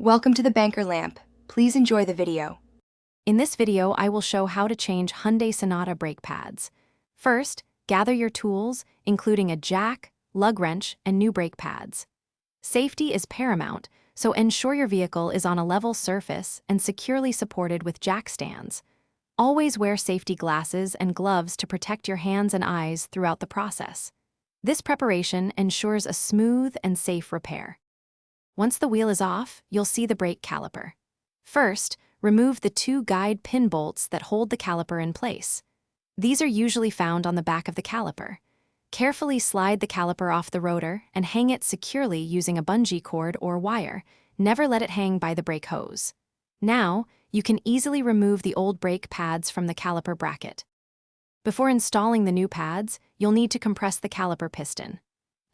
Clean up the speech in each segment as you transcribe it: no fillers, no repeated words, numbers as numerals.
Welcome to the Banker Lamp. Please enjoy the video. In this video, I will show how to change Hyundai Sonata brake pads. First, gather your tools, including a jack, lug wrench, and new brake pads. Safety is paramount, so ensure your vehicle is on a level surface and securely supported with jack stands. Always wear safety glasses and gloves to protect your hands and eyes throughout the process. This preparation ensures a smooth and safe repair. Once the wheel is off, you'll see the brake caliper. First, remove the two guide pin bolts that hold the caliper in place. These are usually found on the back of the caliper. Carefully slide the caliper off the rotor and hang it securely using a bungee cord or wire. Never let it hang by the brake hose. Now, you can easily remove the old brake pads from the caliper bracket. Before installing the new pads, you'll need to compress the caliper piston.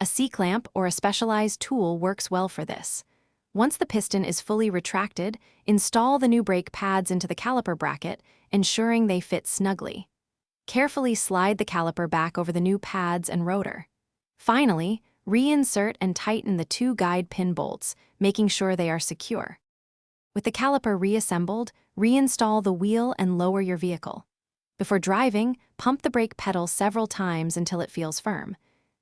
A C-clamp or a specialized tool works well for this. Once the piston is fully retracted, install the new brake pads into the caliper bracket, ensuring they fit snugly. Carefully slide the caliper back over the new pads and rotor. Finally, reinsert and tighten the two guide pin bolts, making sure they are secure. With the caliper reassembled, reinstall the wheel and lower your vehicle. Before driving, pump the brake pedal several times until it feels firm.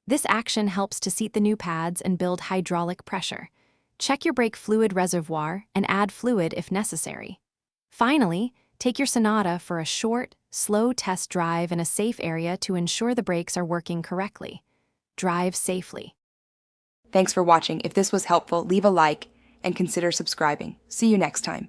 This action helps to seat the new pads and build hydraulic pressure. Check your brake fluid reservoir and add fluid if necessary. Finally, take your Sonata for a short, slow test drive in a safe area to ensure the brakes are working correctly. Drive safely. Thanks for watching. If this was helpful, leave a like and consider subscribing. See you next time.